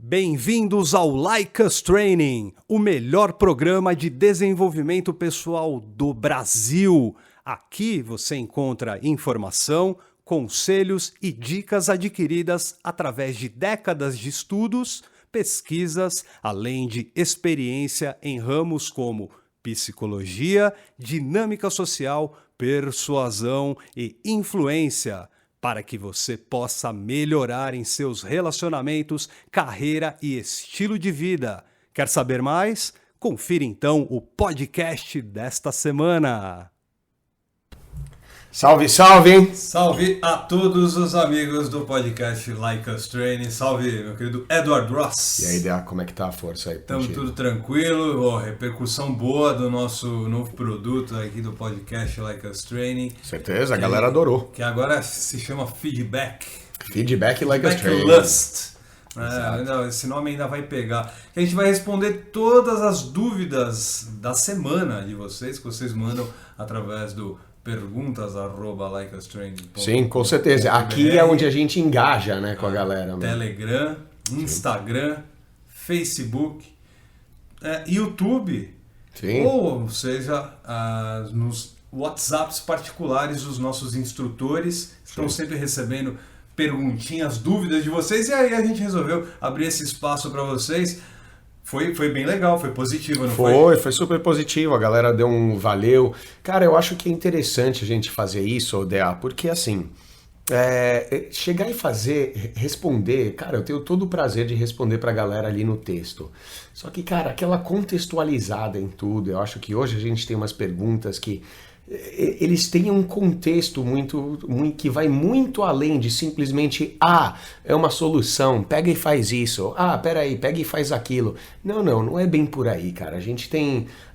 Bem-vindos ao Like Us Training, o melhor programa de desenvolvimento pessoal do Brasil. Aqui você encontra informação, conselhos e dicas adquiridas através de décadas de estudos, pesquisas, além de experiência em ramos como psicologia, dinâmica social, persuasão e influência, para que você possa melhorar em seus relacionamentos, carreira e estilo de vida. Quer saber mais? Confira então o podcast desta semana. Salve, salve! Salve a todos os amigos do podcast Like Us Training. Salve, meu querido Edward Ross. E aí, Dea, como é que tá a força aí? Estamos tudo tranquilo, repercussão boa do nosso novo produto aqui do podcast Like Us Training. Certeza, a galera adorou. Que agora se chama Feedback. Feedback Like Us Training. Lust. Esse nome ainda vai pegar. A gente vai responder todas as dúvidas da semana de vocês, que vocês mandam através do perguntas@likeustraining.com. Sim, com certeza. Aqui é onde a gente engaja, né, com a galera. Telegram, Instagram, Facebook, YouTube. Sim. Ou seja, nos WhatsApps particulares dos nossos instrutores. Estão sempre recebendo perguntinhas, dúvidas de vocês. E aí a gente resolveu abrir esse espaço para vocês. Foi bem legal, foi positivo, não foi? Foi super positivo, a galera deu um valeu. Cara, eu acho que é interessante a gente fazer isso, Odea, porque assim, chegar e responder, cara, eu tenho todo o prazer de responder pra galera ali no texto. Só que, cara, aquela contextualizada em tudo, eu acho que hoje a gente tem umas perguntas que eles têm um contexto muito que vai muito além de simplesmente é uma solução, pega e faz isso, peraí, pega e faz aquilo. Não é bem por aí, cara. A gente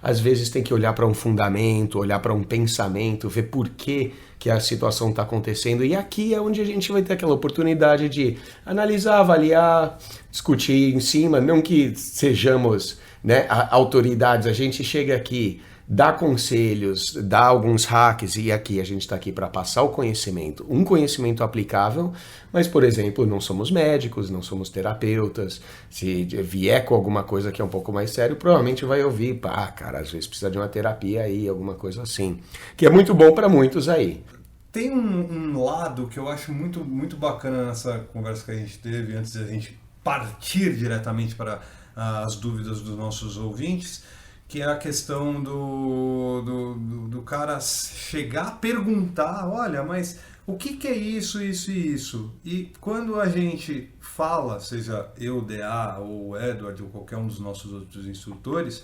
às vezes tem que olhar para um fundamento, olhar para um pensamento, ver por que a situação está acontecendo, e aqui é onde a gente vai ter aquela oportunidade de analisar, avaliar, discutir em cima, não que sejamos, né, autoridades, a gente chega aqui, dá conselhos, dá alguns hacks, e aqui a gente está aqui para passar o conhecimento, um conhecimento aplicável, mas, por exemplo, não somos médicos, não somos terapeutas. Se vier com alguma coisa que é um pouco mais sério, provavelmente vai ouvir, cara, às vezes precisa de uma terapia aí, alguma coisa assim, que é muito bom para muitos aí. Tem um lado que eu acho muito, muito bacana nessa conversa que a gente teve, antes de a gente partir diretamente para as dúvidas dos nossos ouvintes, que é a questão do cara chegar a perguntar, olha, mas o que é isso, isso e isso? E quando a gente fala, seja eu, DA, ou Edward, ou qualquer um dos nossos outros instrutores,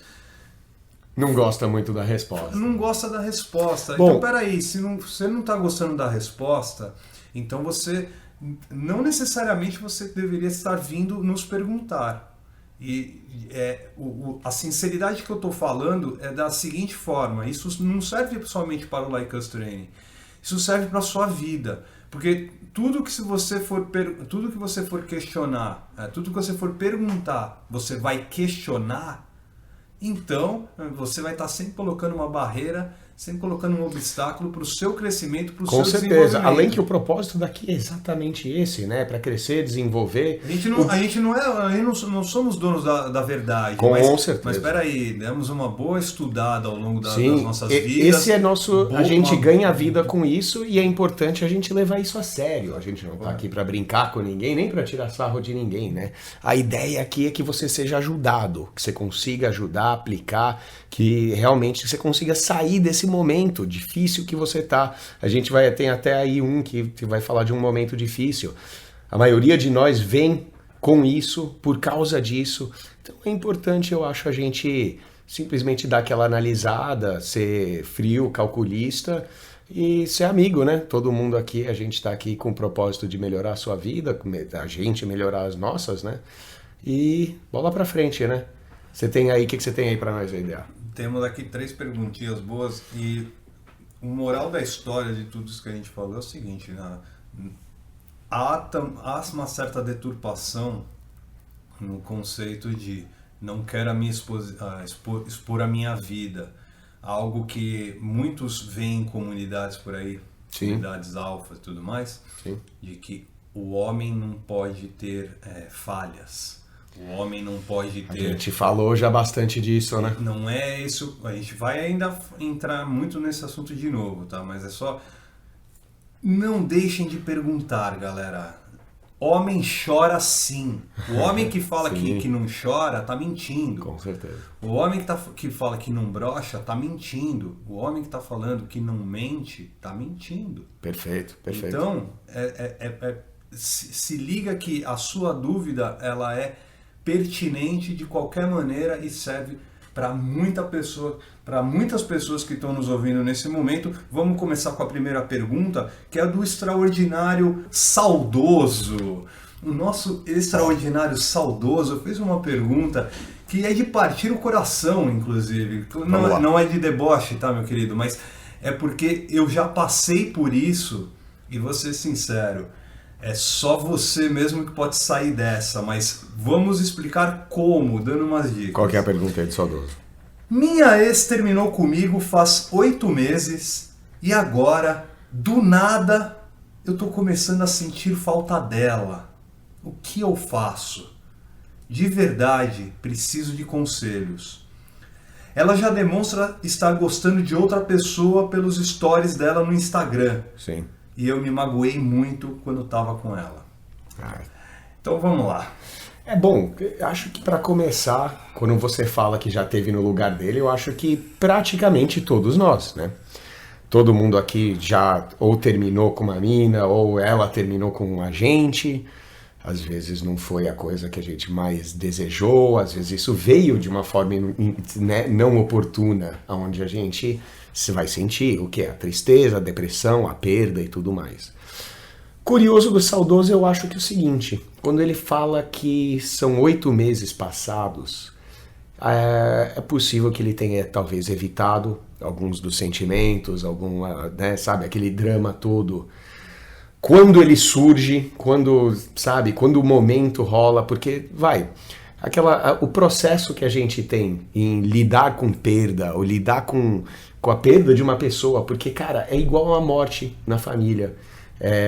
não gosta muito da resposta. Não gosta da resposta. Bom, então, peraí, se você não está gostando da resposta, então não necessariamente você deveria estar vindo nos perguntar. E a sinceridade que eu estou falando é da seguinte forma: isso não serve somente para o Like Us Training, isso serve para a sua vida, porque tudo que você for questionar, tudo que você for perguntar, você vai questionar, então você vai estar sempre colocando uma barreira, sempre colocando um obstáculo para o seu crescimento, para o seu desenvolvimento. Com certeza, além que o propósito daqui é exatamente esse, né? Para crescer, desenvolver. A gente não somos donos da verdade. Com certeza. Mas espera aí, demos uma boa estudada ao longo das nossas vidas. Esse é a gente ganha a vida com isso, e é importante a gente levar isso a sério. A gente não está aqui para brincar com ninguém, nem para tirar sarro de ninguém, né? A ideia aqui é que você seja ajudado, que você consiga ajudar, aplicar, que realmente você consiga sair desse momento difícil que você tá. A gente tem até aí que vai falar de um momento difícil. A maioria de nós vem com isso, por causa disso. Então é importante, eu acho, a gente simplesmente dar aquela analisada, ser frio, calculista e ser amigo, né? Todo mundo aqui, a gente tá aqui com o propósito de melhorar a sua vida, a gente melhorar as nossas, né? E bola pra frente, né? Você tem aí, o que você tem aí pra nós aí, Dea? Temos aqui 3 perguntinhas boas, e o moral da história de tudo isso que a gente falou é o seguinte, né? Há uma certa deturpação no conceito de não quero expor a minha vida, algo que muitos veem em comunidades por aí, comunidades alfa e tudo mais, de que o homem não pode ter falhas. O homem não pode ter... A gente falou já bastante disso, né? Não é isso... A gente vai ainda entrar muito nesse assunto de novo, tá? Mas é só... Não deixem de perguntar, galera. Homem chora sim. O homem que fala que não chora tá mentindo. Com certeza. O homem que fala que não brocha tá mentindo. O homem que tá falando que não mente tá mentindo. Perfeito, perfeito. Então, se liga que a sua dúvida ela é pertinente de qualquer maneira e serve para muitas pessoas que estão nos ouvindo nesse momento. Vamos começar com a primeira pergunta, que é do extraordinário saudoso. O nosso extraordinário saudoso fez uma pergunta que é de partir o coração, inclusive. Não é de deboche, tá, meu querido? Mas é porque eu já passei por isso e vou ser sincero, é só você mesmo que pode sair dessa, mas vamos explicar como, dando umas dicas. Qual que é a pergunta aí do saudoso? Minha ex terminou comigo faz 8 meses e agora, do nada, eu tô começando a sentir falta dela. O que eu faço? De verdade, preciso de conselhos. Ela já demonstra estar gostando de outra pessoa pelos stories dela no Instagram. Sim. E eu me magoei muito quando estava com ela. Então vamos lá. É bom, acho que para começar, quando você fala que já teve no lugar dele, eu acho que praticamente todos nós, né? Todo mundo aqui já ou terminou com uma mina, ou ela terminou com a gente. Às vezes não foi a coisa que a gente mais desejou, às vezes isso veio de uma forma né, não oportuna, onde a gente se vai sentir o que é a tristeza, a depressão, a perda e tudo mais. Curioso do saudoso, eu acho que é o seguinte, quando ele fala que são 8 meses passados, é possível que ele tenha talvez evitado alguns dos sentimentos, né, sabe, aquele drama todo. Quando ele surge, quando o momento rola, porque o processo que a gente tem em lidar com perda, ou lidar com a perda de uma pessoa, porque, cara, é igual a morte na família.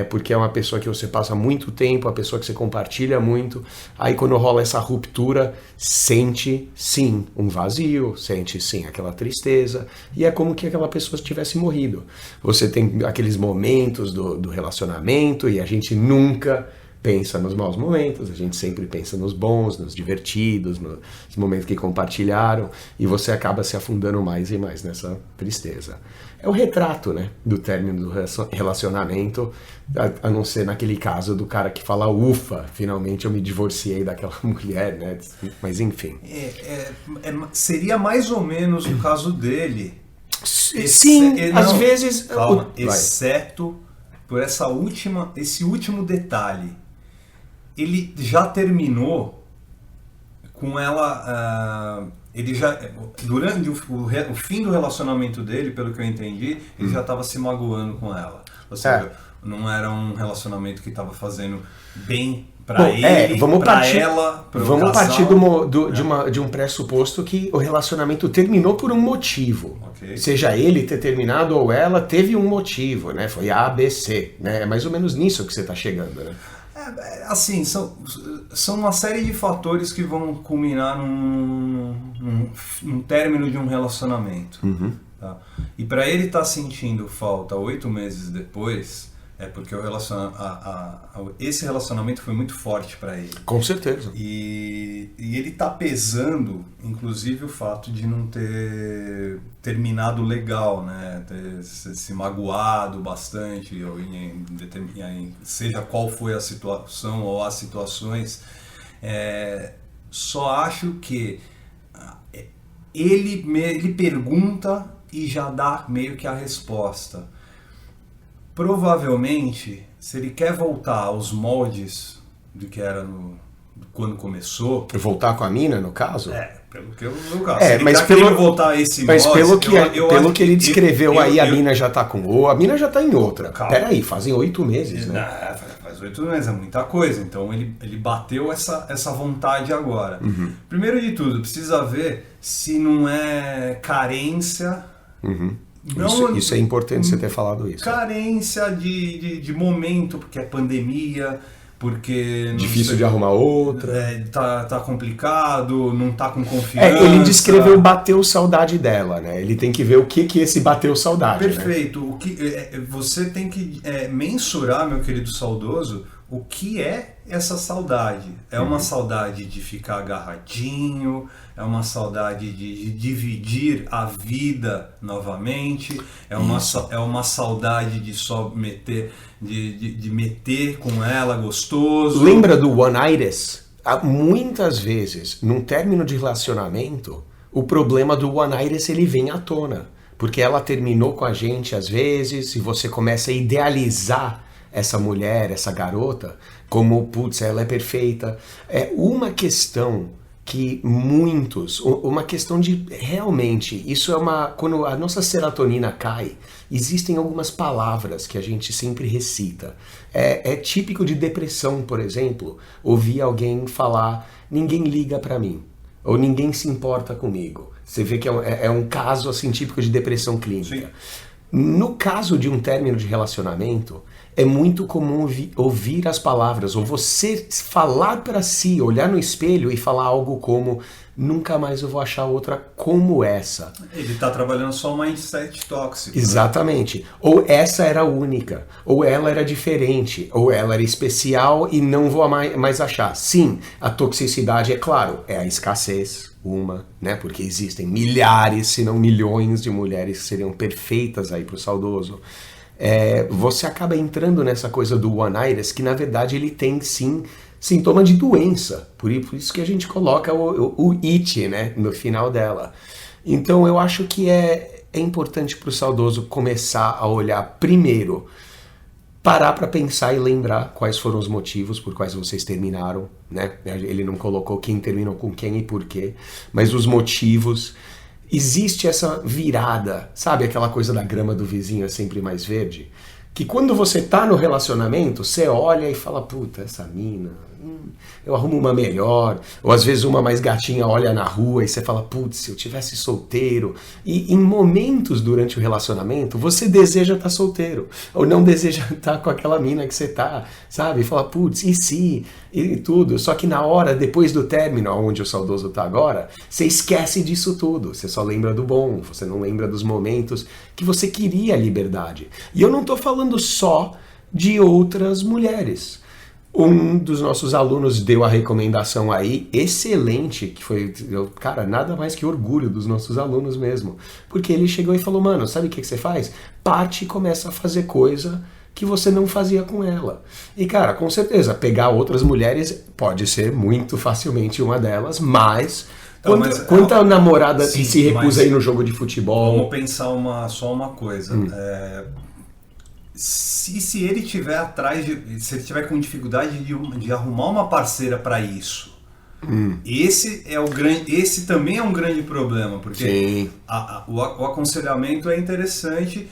Porque é uma pessoa que você passa muito tempo, a pessoa que você compartilha muito, aí quando rola essa ruptura, sente sim um vazio, sente sim aquela tristeza, e é como que aquela pessoa tivesse morrido. Você tem aqueles momentos do relacionamento, e a gente nunca pensa nos maus momentos, a gente sempre pensa nos bons, nos divertidos, nos momentos que compartilharam, e você acaba se afundando mais e mais nessa tristeza. É o retrato, né, do término do relacionamento, a não ser naquele caso do cara que fala, ufa, finalmente eu me divorciei daquela mulher, né, mas enfim. Seria mais ou menos o caso dele. Sim, às vezes... Calma, exceto por esse último detalhe. Ele já terminou com ela... durante o fim do relacionamento dele, pelo que eu entendi, ele já estava se magoando com ela. Ou seja, não era um relacionamento que estava fazendo bem para ele, para ela, para o casal. Vamos partir de um pressuposto que o relacionamento terminou por um motivo. Okay. Seja ele ter terminado ou ela, teve um motivo, né? Foi A, B, C. Né? É mais ou menos nisso que você está chegando, né? Assim, são uma série de fatores que vão culminar num término de um relacionamento. Uhum. Tá? E para ele estar sentindo falta 8 meses depois, é porque esse relacionamento foi muito forte para ele. Com certeza. E ele está pesando, inclusive, o fato de não ter terminado legal, né? Ter se magoado bastante, ou seja qual foi a situação ou as situações. Só acho que ele pergunta e já dá meio que a resposta. Provavelmente, se ele quer voltar aos moldes do que era quando começou... Voltar com a mina, no caso? Pelo que eu no caso. Se ele mas querendo voltar a esse mas molde... Pelo que ele descreveu aí, a mina já tá com... Ou a mina já tá em outra. Calma. Peraí, fazem 8 meses, né? Faz 8 meses, é muita coisa. Então ele bateu essa vontade agora. Uhum. Primeiro de tudo, precisa ver se não é carência... Uhum. Isso é importante você ter falado isso. Carência de momento, porque é pandemia, porque... Difícil de arrumar outra. Tá complicado, não tá com confiança. Ele descreveu bateu saudade dela, né? Ele tem que ver o que esse bateu saudade. Perfeito. Né? O que, você tem que mensurar, meu querido saudoso, o que é essa saudade. É uma saudade de ficar agarradinho, é uma saudade de dividir a vida novamente, é uma saudade de só meter, de meter com ela gostoso. Lembra do one-itis? Muitas vezes, num término de relacionamento, o problema do one-itis ele vem à tona. Porque ela terminou com a gente às vezes e você começa a idealizar essa mulher, essa garota, como, putz, ela é perfeita. É uma questão que uma questão de, realmente, isso é quando a nossa serotonina cai, existem algumas palavras que a gente sempre recita. É típico de depressão, por exemplo, ouvir alguém falar, ninguém liga pra mim, ou ninguém se importa comigo. Você vê que é um caso, assim, típico de depressão clínica. Sim. No caso de um término de relacionamento, é muito comum ouvir as palavras, ou você falar para si, olhar no espelho e falar algo como nunca mais eu vou achar outra como essa. Ele está trabalhando só um mindset tóxico. Exatamente. Né? Ou essa era única, ou ela era diferente, ou ela era especial e não vou mais achar. Sim, a toxicidade, é claro, é a escassez. Né? Porque existem milhares, se não milhões de mulheres que seriam perfeitas aí pro saudoso. Você acaba entrando nessa coisa do one-itis, que na verdade ele tem sim sintoma de doença. Por isso que a gente coloca o it, né, no final dela. Então eu acho que é importante pro saudoso começar a olhar primeiro, parar para pensar e lembrar quais foram os motivos por quais vocês terminaram, né? Ele não colocou quem terminou com quem e por quê, mas os motivos. Existe essa virada, sabe aquela coisa da grama do vizinho é sempre mais verde? Que quando você tá no relacionamento, você olha e fala, puta, essa mina, eu arrumo uma melhor. Ou às vezes uma mais gatinha olha na rua e você fala, putz, se eu tivesse solteiro. E em momentos durante o relacionamento, você deseja estar solteiro. Ou não deseja estar com aquela mina que você tá, sabe? E fala, putz, e se? E tudo. Só que na hora, depois do término, onde o saudoso tá agora, você esquece disso tudo. Você só lembra do bom, você não lembra dos momentos que você queria liberdade. E eu não tô falando só de outras mulheres. Um dos nossos alunos deu a recomendação aí, excelente, que foi, cara, nada mais que orgulho dos nossos alunos mesmo. Porque ele chegou e falou, mano, sabe o que você faz? Parte e começa a fazer coisa que você não fazia com ela. E, cara, com certeza, pegar outras mulheres pode ser muito facilmente uma delas, mas... Quanta namorada sim, se recusa a ir no jogo de futebol? Vamos pensar só uma coisa. Se ele tiver atrás se ele tiver com dificuldade de arrumar uma parceira para isso, esse também é um grande problema, porque o aconselhamento é interessante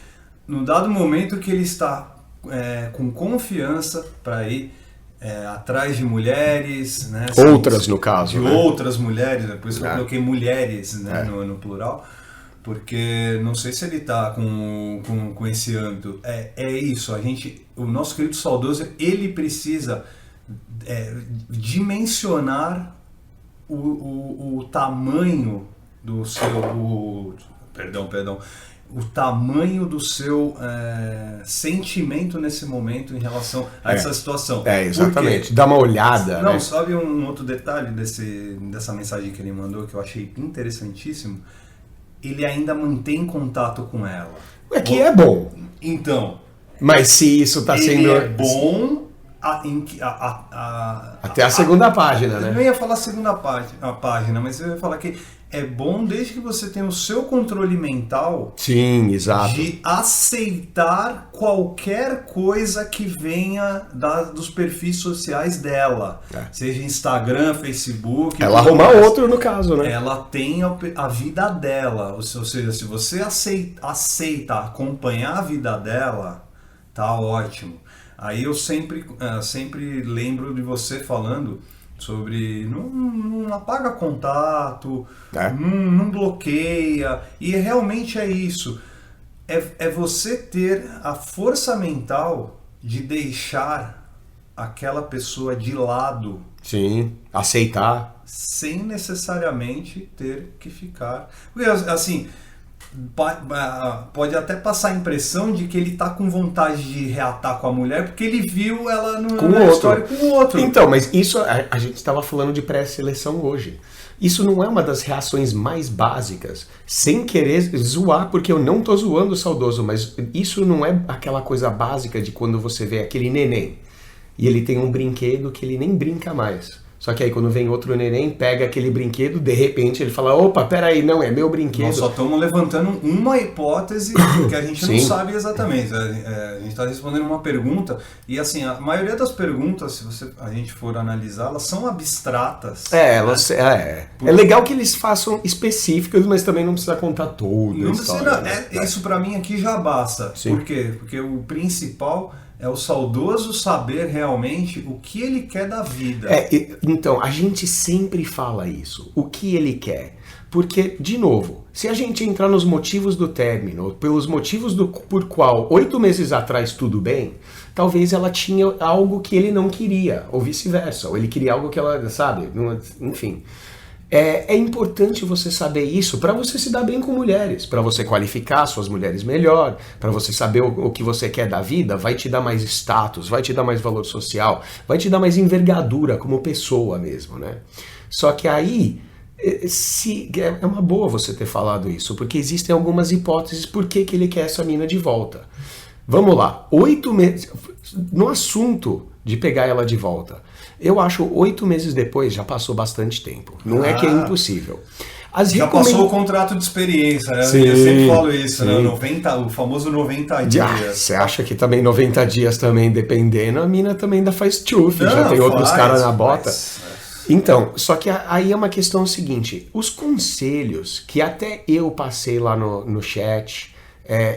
no dado momento que ele está com confiança para ir atrás de mulheres, né? Outras no caso, de outras mulheres, por isso que eu coloquei mulheres, né, no plural. Porque não sei se ele está com esse âmbito. É isso, o nosso querido saudoso, ele precisa dimensionar o tamanho do seu... Perdão. O tamanho do seu sentimento nesse momento em relação a essa situação. Exatamente. Dá uma olhada. Não, né? sabe um outro detalhe dessa mensagem que ele mandou que eu achei interessantíssimo? Ele ainda mantém contato com ela. Que é bom. Então. Mas se isso está sendo... é bom... até a segunda página, né? Eu não ia falar a segunda página, mas eu ia falar que é bom desde que você tenha o seu controle mental. Sim, exato. De aceitar qualquer coisa que venha dos perfis sociais dela. Seja Instagram, Facebook. Ela arruma outro no caso, né? Ela tem a vida dela. Ou seja, se você aceita acompanhar a vida dela, tá ótimo. Aí eu sempre lembro de você falando sobre não apaga contato, não bloqueia, e realmente é isso. É você ter a força mental de deixar aquela pessoa de lado. Sim, aceitar. Sem necessariamente ter que ficar. Porque, assim, pode até passar a impressão de que ele tá com vontade de reatar com a mulher porque ele viu ela na história com o outro. Então, mas isso a gente estava falando de pré-seleção hoje. Isso não é uma das reações mais básicas, sem querer zoar, porque eu não tô zoando o saudoso, mas isso não é aquela coisa básica de quando você vê aquele neném e ele tem um brinquedo que ele nem brinca mais. Só que aí quando vem outro neném, pega aquele brinquedo, de repente ele fala, opa, peraí, não, é meu brinquedo. Nós só estamos levantando uma hipótese que a gente não sabe exatamente. A gente está respondendo uma pergunta e assim, a maioria das perguntas, se a gente for analisar, elas são abstratas. É legal que eles façam específicos, mas também não precisa contar toda a história. Isso para mim aqui já basta. Sim. Por quê? Porque o principal é o saudoso saber realmente o que ele quer da vida. Então, a gente sempre fala isso. O que ele quer. Porque, de novo, se a gente entrar nos motivos do término, pelos motivos por qual 8 meses atrás tudo bem, talvez ela tinha algo que ele não queria, ou vice-versa. Ou ele queria algo que ela, sabe? Enfim. É importante você saber isso para você se dar bem com mulheres, para você qualificar suas mulheres melhor, para você saber o que você quer da vida, vai te dar mais status, vai te dar mais valor social, vai te dar mais envergadura como pessoa mesmo, né? Só que aí, é uma boa você ter falado isso, porque existem algumas hipóteses por que ele quer essa mina de volta. Vamos lá, 8 meses, no assunto de pegar ela de volta, eu acho 8 meses depois já passou bastante tempo. Não é que é impossível. Já passou o contrato de experiência, né? Sim, eu sempre falo isso, sim. Né? O famoso 90 dias. Você acha que também 90 dias também, dependendo, a mina também ainda faz tchuf, já tem outros caras na bota. Então, só que aí é uma questão seguinte, os conselhos que até eu passei lá no chat,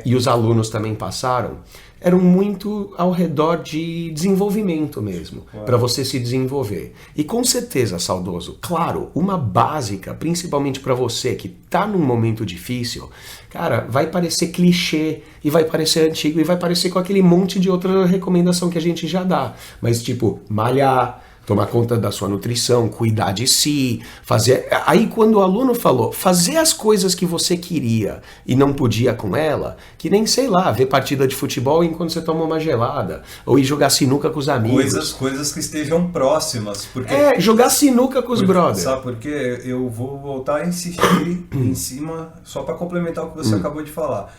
e os alunos também passaram, eram muito ao redor de desenvolvimento mesmo, para você se desenvolver. E com certeza, saudoso, claro, uma básica, principalmente para você que tá num momento difícil, cara, vai parecer clichê, e vai parecer antigo, e vai parecer com aquele monte de outra recomendação que a gente já dá. Mas tipo, malhar, tomar conta da sua nutrição, cuidar de si, fazer... Aí quando o aluno falou, fazer as coisas que você queria e não podia com ela, que nem, sei lá, ver partida de futebol enquanto você toma uma gelada, ou ir jogar sinuca com os amigos. Coisas que estejam próximas. Porque, jogar sinuca com os brothers. Sabe por quê? Eu vou voltar a insistir em cima, só para complementar o que você acabou de falar.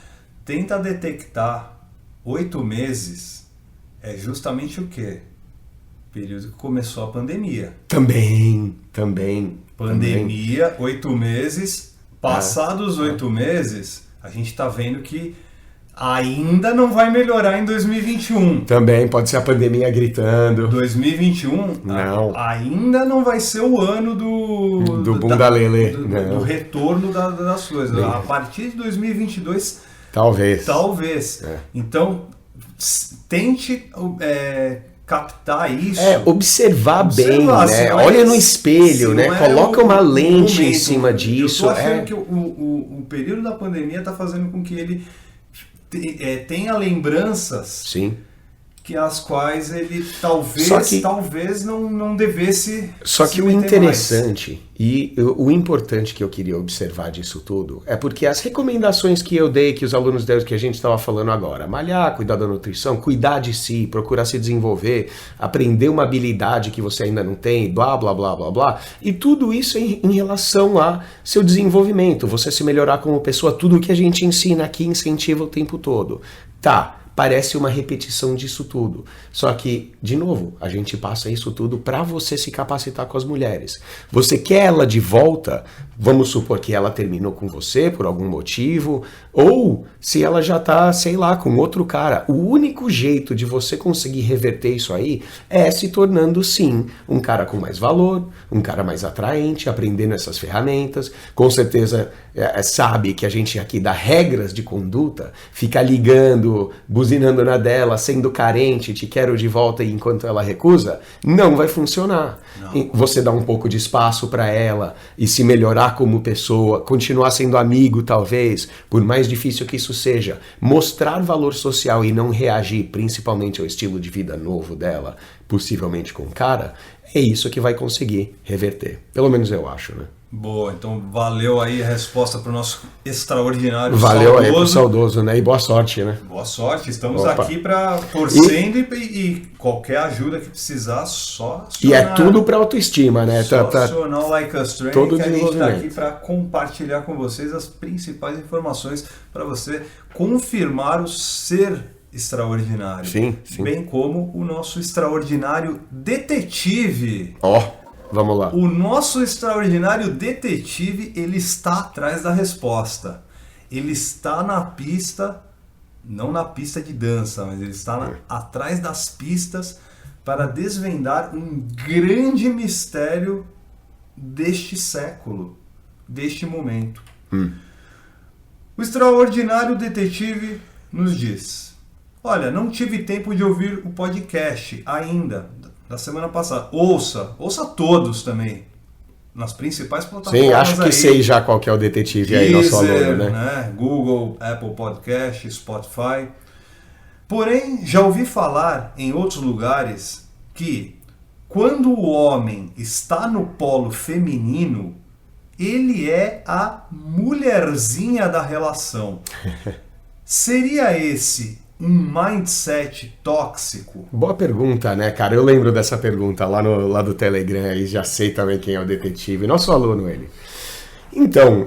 Tenta detectar 8 meses é justamente o quê? Período que começou a pandemia. Também. Pandemia, 8 meses. Passados 8 meses, a gente tá vendo que ainda não vai melhorar em 2021. Também, pode ser a pandemia gritando. 2021 não. Ainda não vai ser o ano do bunda lelê. Do retorno das coisas. A partir de 2022, talvez. Então, tente... captar isso. Observar bem, né? Olha no espelho, né? Coloca uma lente em cima disso. Eu tô achando que o período da pandemia está fazendo com que ele tenha lembranças. Sim. Que as quais ele talvez não devesse. Só que o interessante mais. E o importante que eu queria observar disso tudo é porque as recomendações que eu dei, que os alunos deram, que a gente estava falando agora, malhar, cuidar da nutrição, cuidar de si, procurar se desenvolver, aprender uma habilidade que você ainda não tem, blá, blá, blá, blá, blá, e tudo isso em relação a seu desenvolvimento, você se melhorar como pessoa, tudo que a gente ensina aqui incentiva o tempo todo. Tá. Parece uma repetição disso tudo. Só que, de novo, a gente passa isso tudo para você se capacitar com as mulheres. Você quer ela de volta, vamos supor que ela terminou com você por algum motivo, ou se ela já tá, sei lá, com outro cara. O único jeito de você conseguir reverter isso aí é se tornando, sim, um cara com mais valor, um cara mais atraente, aprendendo essas ferramentas. Com certeza sabe que a gente aqui dá regras de conduta, fica ligando, buzinando na dela, sendo carente, te quero de volta enquanto ela recusa, não vai funcionar. Não. Você dá um pouco de espaço para ela e se melhorar como pessoa, continuar sendo amigo talvez, por mais difícil que isso seja, mostrar valor social e não reagir principalmente ao estilo de vida novo dela, possivelmente com um cara, é isso que vai conseguir reverter. Pelo menos eu acho, né? Boa, então valeu aí a resposta para o nosso extraordinário Valeu saudoso. aí pro saudoso, né? E boa sorte, né? Boa sorte, estamos Opa. aqui para torcendo e qualquer ajuda que precisar, só acionar. E é tudo pra autoestima, né? Só acionar o Like Us Training, todo que a gente está desenvolvimento. aqui para compartilhar com vocês as principais informações para você confirmar o ser extraordinário. Sim, sim. Bem como o nosso extraordinário detetive. Ó, vamos lá. O nosso extraordinário detetive, ele está atrás da resposta. Ele está na pista, não na pista de dança, mas ele está atrás das pistas para desvendar um grande mistério deste século, deste momento. O extraordinário detetive nos diz: olha, não tive tempo de ouvir o podcast ainda, da semana passada. Ouça todos também, nas principais plataformas. Sim, acho que aí. sei já qual que é o detetive aí, nosso Deezer, aluno, né? Google, Apple Podcast, Spotify. Porém, já ouvi falar em outros lugares que quando o homem está no polo feminino, ele é a mulherzinha da relação. Seria esse um mindset tóxico? Boa pergunta, né, cara? Eu lembro dessa pergunta lá do Telegram, aí já sei também quem é o detetive. Nosso aluno, ele. Então,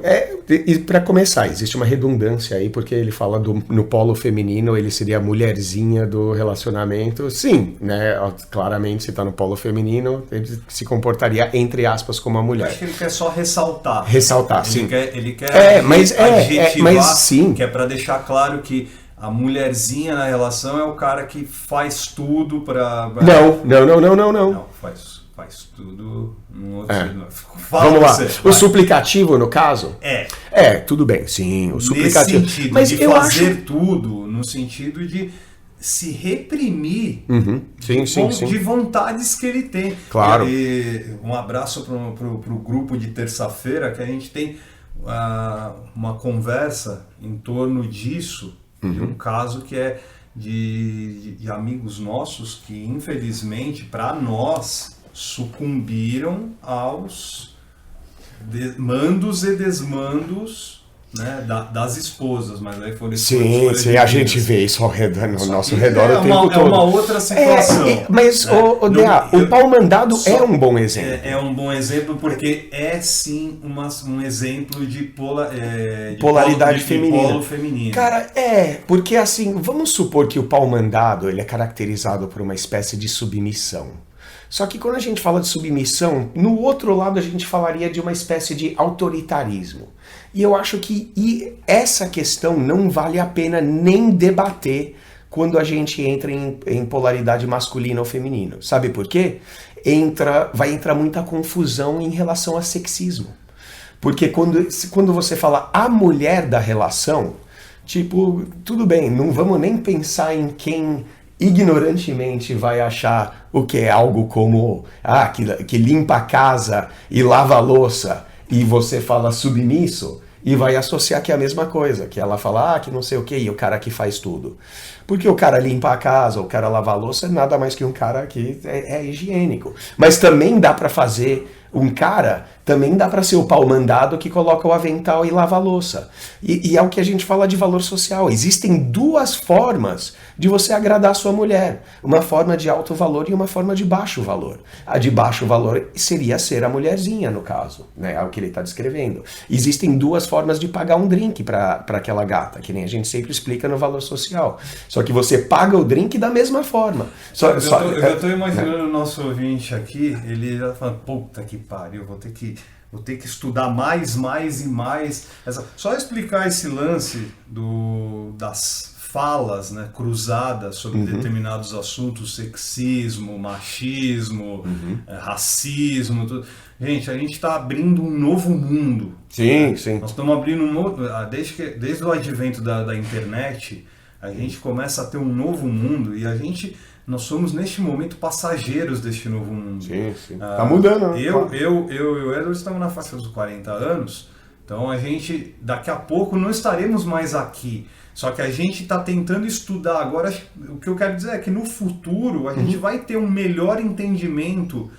para começar, existe uma redundância aí, porque ele fala no polo feminino, ele seria a mulherzinha do relacionamento. Sim, né? Claramente, se está no polo feminino, ele se comportaria, entre aspas, como a Eu mulher. acho que ele quer só ressaltar. Ressaltar, sim. Ele quer adjetivar, mas sim. que é para deixar claro que a mulherzinha na relação é o cara que faz tudo para... Não. Não, faz tudo num outro... É. Fala Vamos lá. você, O vai. suplicativo, no caso? Tudo bem, sim. O suplicativo. Nesse sentido, mas de eu fazer acho... tudo, no sentido de se reprimir Sim. de vontades que ele tem. Claro. E um abraço pro grupo de terça-feira, que a gente tem uma conversa em torno disso, de um caso que é de amigos nossos que, infelizmente, para nós, sucumbiram aos mandos e desmandos, né, das esposas, mas aí foram Sim, a gente vê isso ao redor, no nosso redor o tempo todo. É uma outra situação. Mas, Dea, o pau mandado é um bom exemplo. É um bom exemplo porque é sim um exemplo de polaridade de feminina. polo feminino. Cara, porque assim, vamos supor que o pau mandado ele é caracterizado por uma espécie de submissão. Só que quando a gente fala de submissão, no outro lado a gente falaria de uma espécie de autoritarismo. E eu acho que essa questão não vale a pena nem debater quando a gente entra em polaridade masculina ou feminino. Sabe por quê? Vai entrar muita confusão em relação a sexismo. Porque quando você fala a mulher da relação, tipo, tudo bem, não vamos nem pensar em quem ignorantemente vai achar o que é algo como que limpa a casa e lava a louça e você fala submisso e vai associar que é a mesma coisa, que ela fala que não sei o que e o cara que faz tudo. Porque o cara limpa a casa, o cara lava a louça é nada mais que um cara que é higiênico. Mas também dá pra fazer também dá para ser o pau mandado que coloca o avental e lava a louça. E é o que a gente fala de valor social. Existem duas formas de você agradar a sua mulher. Uma forma de alto valor e uma forma de baixo valor. A de baixo valor seria ser a mulherzinha, no caso, né? É o que ele está descrevendo. Existem duas formas de pagar um drink para aquela gata, que nem a gente sempre explica no valor social. Só que você paga o drink da mesma forma. Eu tô imaginando o nosso ouvinte aqui, ele já falando, puta que pariu, vou ter que estudar mais e mais. Só explicar esse lance das falas, né, cruzadas sobre determinados assuntos, sexismo, machismo, racismo, tudo. Gente, a gente está abrindo um novo mundo. Sim. Nós estamos abrindo um novo... Desde o advento da internet, a gente começa a ter um novo mundo e nós somos, neste momento, passageiros deste novo mundo. Sim. Tá mudando, né? Eu e o Edward estamos na faixa dos 40 anos, então a gente, daqui a pouco, não estaremos mais aqui. Só que a gente está tentando estudar agora. O que eu quero dizer é que no futuro a gente vai ter um melhor entendimento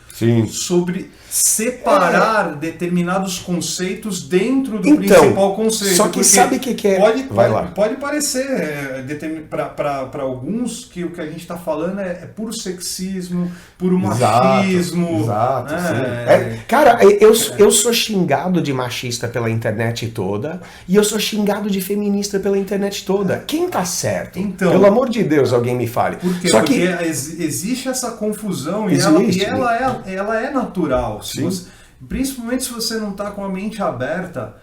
sobre separar determinados conceitos dentro do principal conceito. Só que sabe o que é? Pode parecer para alguns que o que a gente está falando é puro sexismo, puro machismo. Exato, sim. Cara, eu sou xingado de machista pela internet toda e eu sou xingado de feminista pela internet toda. Quem tá certo? Então, pelo amor de Deus, alguém me fale. Por quê? Porque existe essa confusão e ela é natural. Principalmente se você não está com a mente aberta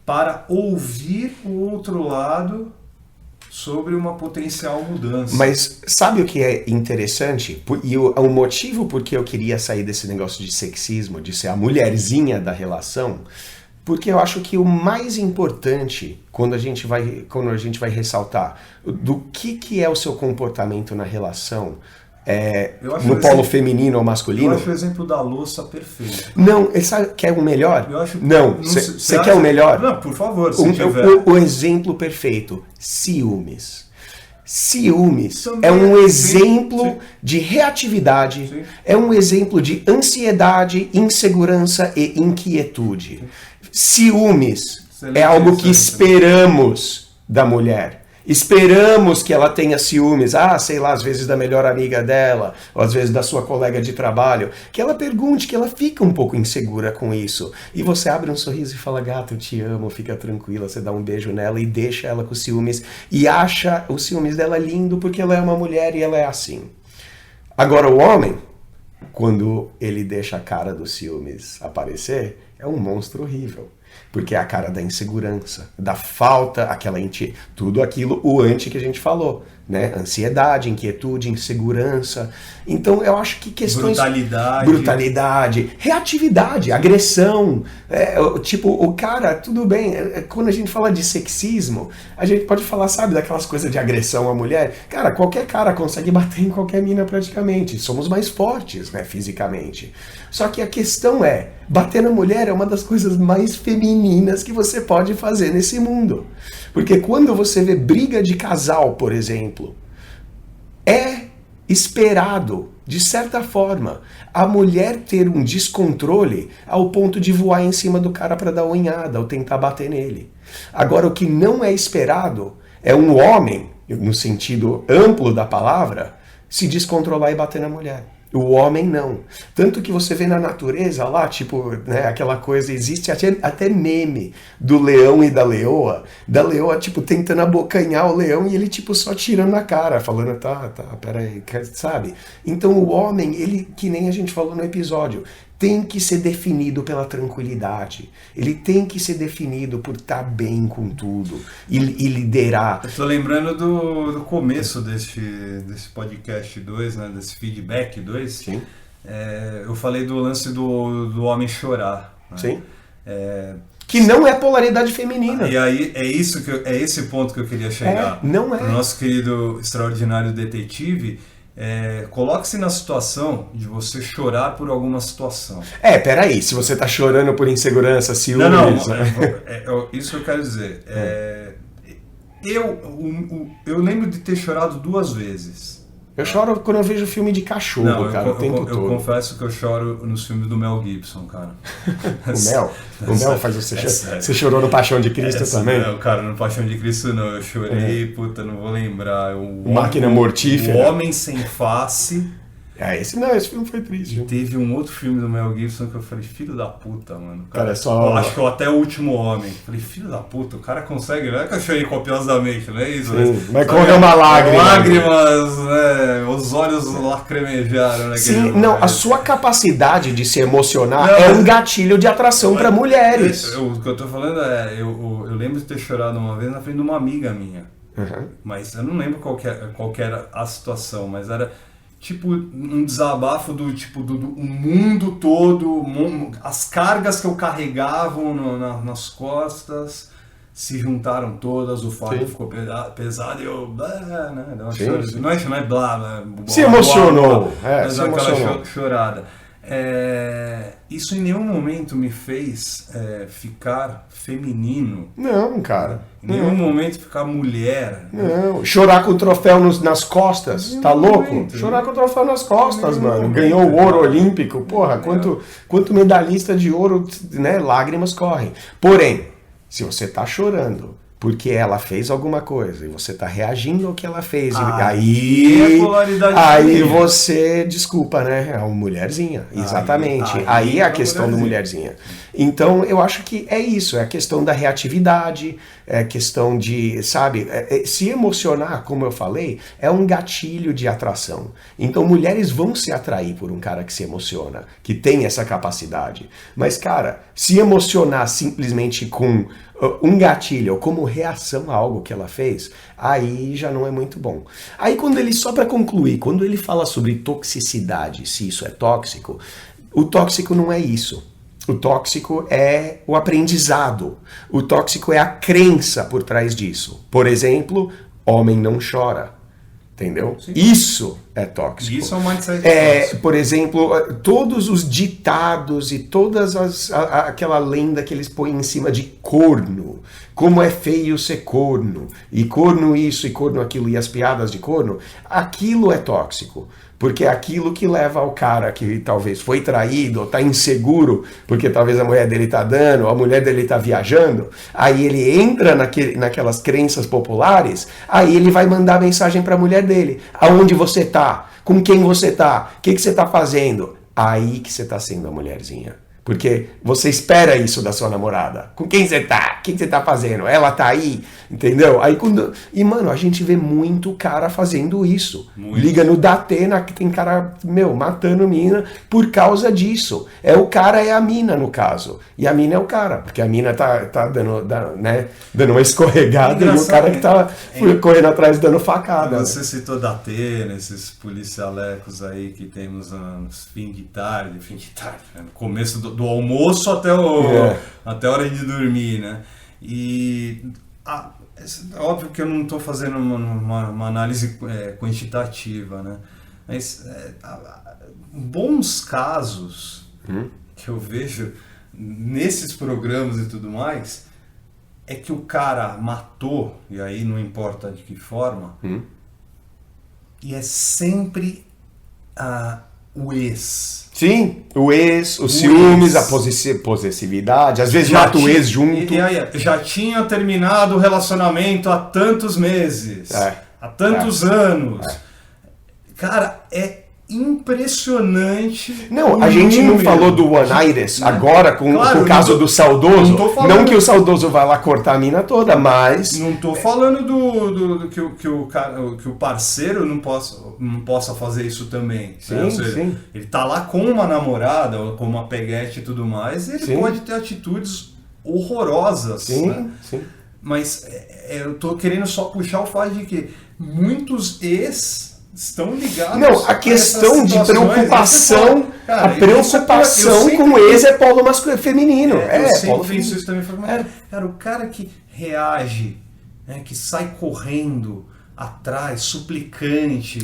para ouvir o outro lado sobre uma potencial mudança. Mas sabe o que é interessante? E o motivo por que eu queria sair desse negócio de sexismo, de ser a mulherzinha da relação, porque eu acho que o mais importante, quando a gente vai ressaltar do que é o seu comportamento na relação, no polo feminino ou masculino. Eu acho o exemplo da louça perfeito. Não, sabe quer o melhor? Não, você quer o melhor? Não, por favor, se tiver. O exemplo perfeito, ciúmes. Ciúmes é um exemplo de reatividade, é um exemplo de ansiedade, insegurança e inquietude. Ciúmes é algo que esperamos da mulher. Esperamos que ela tenha ciúmes, sei lá, às vezes da melhor amiga dela, ou às vezes da sua colega de trabalho, que ela pergunte, que ela fica um pouco insegura com isso. E você abre um sorriso e fala, gata, eu te amo, fica tranquila, você dá um beijo nela e deixa ela com ciúmes, e acha os ciúmes dela lindo porque ela é uma mulher e ela é assim. Agora o homem, quando ele deixa a cara dos ciúmes aparecer, é um monstro horrível. Porque é a cara da insegurança, da falta, tudo aquilo, o anti que a gente falou, né? Ansiedade, inquietude, insegurança. Então eu acho que questões... Brutalidade, reatividade, agressão. O cara, tudo bem, quando a gente fala de sexismo, a gente pode falar, sabe, daquelas coisas de agressão à mulher. Cara, qualquer cara consegue bater em qualquer mina praticamente. Somos mais fortes, né, fisicamente. Só que a questão bater na mulher é uma das coisas mais femininas que você pode fazer nesse mundo. Porque quando você vê briga de casal, por exemplo, é esperado, de certa forma, a mulher ter um descontrole ao ponto de voar em cima do cara para dar unhada ou tentar bater nele. Agora, o que não é esperado é um homem, no sentido amplo da palavra, se descontrolar e bater na mulher. O homem não. Tanto que você vê na natureza lá, aquela coisa, existe até meme do leão e da leoa tentando abocanhar o leão e ele, só tirando na cara, falando, tá, peraí, sabe? Então o homem, ele, que nem a gente falou no episódio, tem que ser definido pela tranquilidade. Ele tem que ser definido por estar bem com tudo e liderar. Eu tô lembrando do começo desse podcast 2, né, desse feedback 2. Sim. Eu falei do lance do homem chorar. Né? Sim. Que não é polaridade feminina. E aí é esse ponto que eu queria chegar. Não é. O nosso querido extraordinário detetive. Coloque-se na situação de você chorar por alguma situação. Peraí, se você tá chorando por insegurança, ciúmes... Não, isso eu quero dizer. Eu lembro de ter chorado 2 vezes. Eu choro quando eu vejo filme de cachorro, o tempo todo. Eu confesso que eu choro nos filmes do Mel Gibson, cara. O Mel faz você chorar. Você chorou no Paixão de Cristo também? Não, cara, no Paixão de Cristo não. Eu chorei, não vou lembrar. Máquina Mortífera. O Homem Sem Face. Esse filme foi triste. E teve um outro filme do Mel Gibson que eu falei, filho da puta, mano. Cara, acho que até O Último Homem. Falei, filho da puta, o cara consegue, não é que eu chorei copiosamente, não é isso? Sim, mas correu uma lágrima. Lágrimas, né? Os olhos lacrimejaram, né? Sim, a sua capacidade de se emocionar é um gatilho de atração para mulheres. O que eu tô falando eu lembro de ter chorado uma vez na frente de uma amiga minha. Uhum. Mas eu não lembro qual que era a situação, mas era... um desabafo do mundo todo, as cargas que eu carregava nas costas se juntaram todas, o fardo ficou pesado e eu, né, deu uma chorada. Não é blá, se emocionou, mas aquela chorada. Isso em nenhum momento me fez ficar feminino. Não, cara. Em nenhum momento ficar mulher. Não, chorar com o troféu nas costas, tá louco? Chorar com o troféu nas costas, mano. Ganhou o ouro olímpico, porra, quanto medalhista de ouro, né, lágrimas correm. Porém, se você tá chorando porque ela fez alguma coisa e você tá reagindo ao que ela fez, aí você, desculpa, né? É uma mulherzinha, exatamente. Aí é a questão do mulherzinha. Então, eu acho que é isso, é a questão da reatividade, é a questão de, sabe, se emocionar, como eu falei, é um gatilho de atração. Então, mulheres vão se atrair por um cara que se emociona, que tem essa capacidade. Mas, cara, se emocionar simplesmente com um gatilho, ou como reação a algo que ela fez, aí já não é muito bom. Aí só para concluir, quando ele fala sobre toxicidade, se isso é tóxico, o tóxico não é isso. O tóxico é o aprendizado. O tóxico é a crença por trás disso. Por exemplo, homem não chora. Entendeu? Sim. Isso é tóxico. Isso é um mindset por exemplo, todos os ditados e todas aquela lenda que eles põem em cima de corno. Como é feio ser corno. E corno isso e corno aquilo. E as piadas de corno. Aquilo é tóxico. Porque é aquilo que leva ao cara que talvez foi traído, ou tá inseguro, porque talvez a mulher dele tá dando, ou a mulher dele tá viajando, aí ele entra naquelas crenças populares, aí ele vai mandar mensagem pra mulher dele. Aonde você tá? Com quem você tá? O que você tá fazendo? Aí que você tá sendo a mulherzinha. Porque você espera isso da sua namorada. Com quem você tá? O que você tá fazendo? Ela tá aí? Entendeu? E, mano, a gente vê muito cara fazendo isso. Muito. Liga no Datena, que tem cara, matando mina por causa disso. O cara é a mina, no caso. E a mina é o cara. Porque a mina tá dando uma escorregada e o cara que tá correndo atrás dando facada. Você citou Datena, esses policialecos aí que temos nos fim de tarde, né? No começo do almoço até a hora de dormir, né? E é óbvio que eu não estou fazendo uma análise quantitativa, né? Mas bons casos que eu vejo nesses programas e tudo mais é que o cara matou, e aí não importa de que forma, e é sempre o ex. Sim, o ex, os ciúmes, a possessividade, às vezes mata o ex junto. E aí, já tinha terminado o relacionamento há tantos meses, há tantos anos. Cara, é impressionante. Não, a gente não falou do One Iris agora com o caso do saudoso. Não que o saudoso vai lá cortar a mina toda, mas... Não tô falando do que o parceiro não possa fazer isso também. Sim, né? Ou seja, sim. Ele tá lá com uma namorada, ou com uma peguete e tudo mais, e ele pode ter atitudes horrorosas. Sim, né? sim. Mas eu tô querendo só puxar o fato de que muitos estão ligados. Não, a questão de preocupação, a preocupação com o ex é polo feminino. Eu sempre penso isso também. Cara, o cara que reage, né, que sai correndo atrás, suplicante.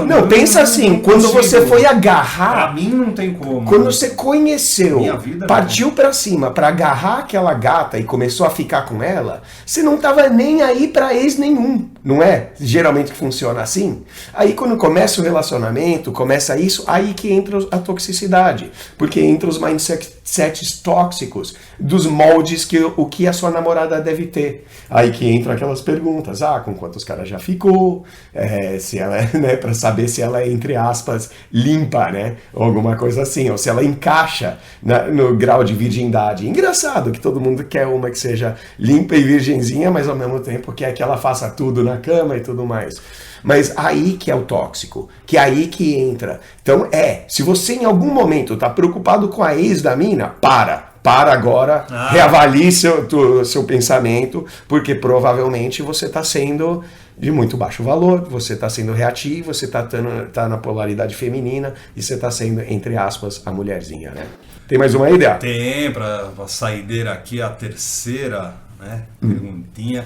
Não, pensa assim, quando você foi agarrar... Pra mim não tem como. Quando você conheceu, vida, partiu pra cima pra agarrar aquela gata e começou a ficar com ela, você não tava nem aí pra ex nenhum, não é? Geralmente funciona assim. Aí quando começa o relacionamento, começa isso, aí que entra a toxicidade. Porque entra os mindsets tóxicos dos moldes o que a sua namorada deve ter. Aí que entram aquelas perguntas, com quantos caras já ficou, se ela né, para saber se ela é, entre aspas, limpa, né, ou alguma coisa assim, ou se ela encaixa no grau de virgindade. Engraçado que todo mundo quer uma que seja limpa e virgenzinha, mas ao mesmo tempo quer que ela faça tudo na cama e tudo mais. Mas aí que é o tóxico, que é aí que entra. Então se você em algum momento tá preocupado com a ex da mina, para agora, reavalie seu pensamento, porque provavelmente você está sendo de muito baixo valor, você está sendo reativo, você tá na polaridade feminina e você está sendo, entre aspas, a mulherzinha, né? Tem mais uma ideia? Tem, para saideira aqui, a terceira, né, perguntinha.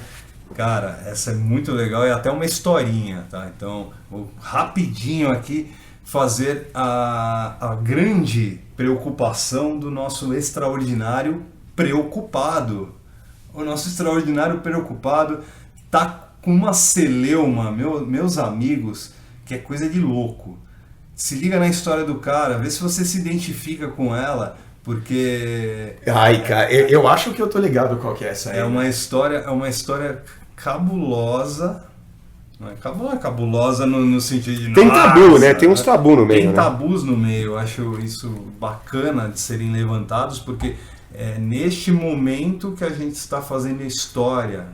Cara, essa é muito legal e até uma historinha, tá? Então, rapidinho aqui, fazer a grande preocupação do nosso extraordinário preocupado. O nosso extraordinário preocupado tá com uma celeuma, meus amigos, que é coisa de louco. Se liga na história do cara, vê se você se identifica com ela, porque... Ai, cara, eu acho que eu tô ligado qual que é essa aí. É uma história cabulosa. Não é cabulosa no sentido de... Tem tabu, né? Tem uns tabu no meio, Tem né? tabus no meio. Eu acho isso bacana de serem levantados, porque é neste momento que a gente está fazendo a história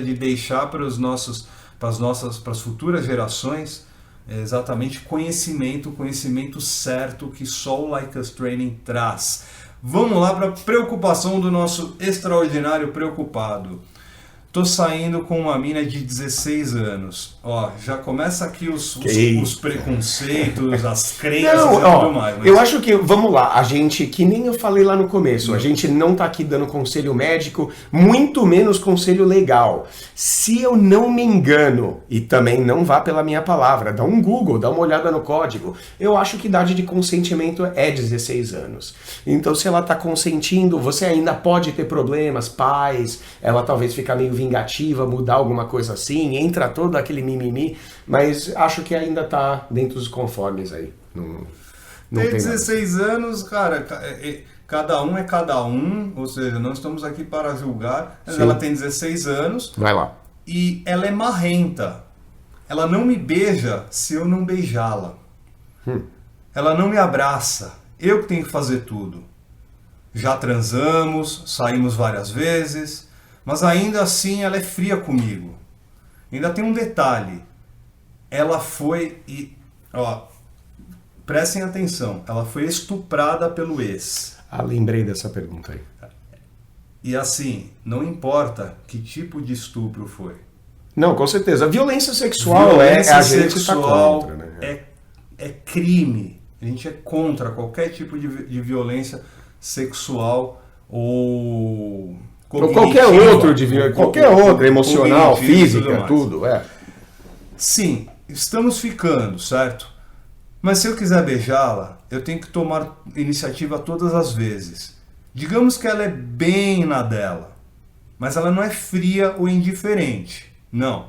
de deixar para as futuras gerações exatamente conhecimento certo que só o Like Us Training traz. Vamos lá para a preocupação do nosso extraordinário preocupado. Tô saindo com uma mina de 16 anos. Ó, já começa aqui os preconceitos, as crenças e tudo mais. Mas... Eu acho que, vamos lá, a gente, que nem eu falei lá no começo, a gente não tá aqui dando conselho médico, muito menos conselho legal. Se eu não me engano, e também não vá pela minha palavra, dá um Google, dá uma olhada no código, eu acho que idade de consentimento é 16 anos. Então, se ela tá consentindo, você ainda pode ter problemas, pais, ela talvez fica meio vingativa, mudar alguma coisa assim, entra todo aquele mimimi, mas acho que ainda tá dentro dos conformes aí. Não tem tem 16 anos, cara, cada um é cada um, ou seja, não estamos aqui para julgar, mas ela tem 16 anos. Vai lá. E ela é marrenta. Ela não me beija se eu não beijá-la. Ela não me abraça. Eu que tenho que fazer tudo. Já transamos, saímos várias vezes, mas ainda assim ela é fria comigo. Ainda tem um detalhe. Ela foi prestem atenção, ela foi estuprada pelo ex. Lembrei dessa pergunta aí. E assim, não importa que tipo de estupro foi. Não, com certeza. A violência sexual a gente está contra, né? É crime. A gente é contra qualquer tipo de violência sexual ou qualquer outro de violência, qualquer outro, emocional, física, tudo. Sim, estamos ficando, certo? Mas se eu quiser beijá-la, eu tenho que tomar iniciativa todas as vezes. Digamos que ela é bem na dela, mas ela não é fria ou indiferente. Não.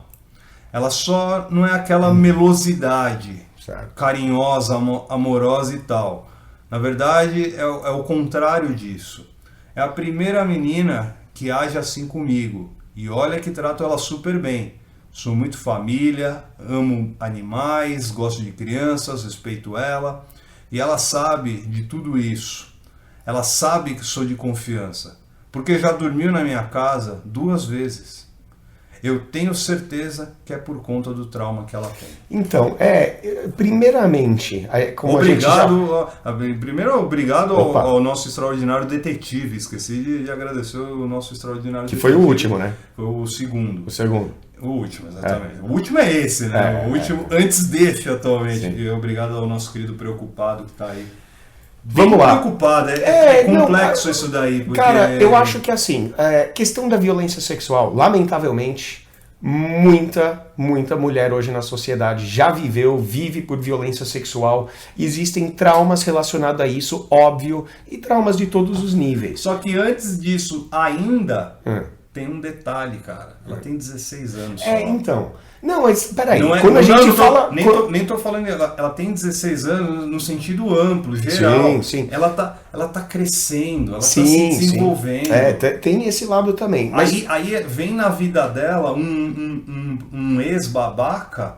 Ela só não é aquela melosidade, certo, carinhosa, amorosa e tal. Na verdade, é o contrário disso. É a primeira menina que age assim comigo. E olha que trato ela super bem. Sou muito família, amo animais, gosto de crianças, respeito ela. E ela sabe de tudo isso. Ela sabe que sou de confiança. Porque já dormiu na minha casa 2 vezes. Eu tenho certeza que é por conta do trauma que ela tem. Então, primeiramente, como Primeiro, obrigado ao nosso extraordinário detetive. Esqueci de agradecer o nosso extraordinário detetive. Que foi o último, né? Foi o segundo. O último, exatamente. O último é esse, né? O último antes deste, atualmente. Sim. E obrigado ao nosso querido preocupado que está aí. Vamos lá. Preocupado, é complexo isso daí. Porque... Cara, eu acho que assim, questão da violência sexual, lamentavelmente, muita mulher hoje na sociedade já vive por violência sexual. Existem traumas relacionados a isso, óbvio, e traumas de todos os níveis. Só que antes disso, ainda tem um detalhe, cara. Ela tem 16 anos só. Então... Não, mas peraí, quando a gente fala... Nem tô falando, ela tem 16 anos no sentido amplo, geral. Sim. Ela tá crescendo, ela tá se desenvolvendo. Tem esse lado também. Mas... Aí vem na vida dela um ex-babaca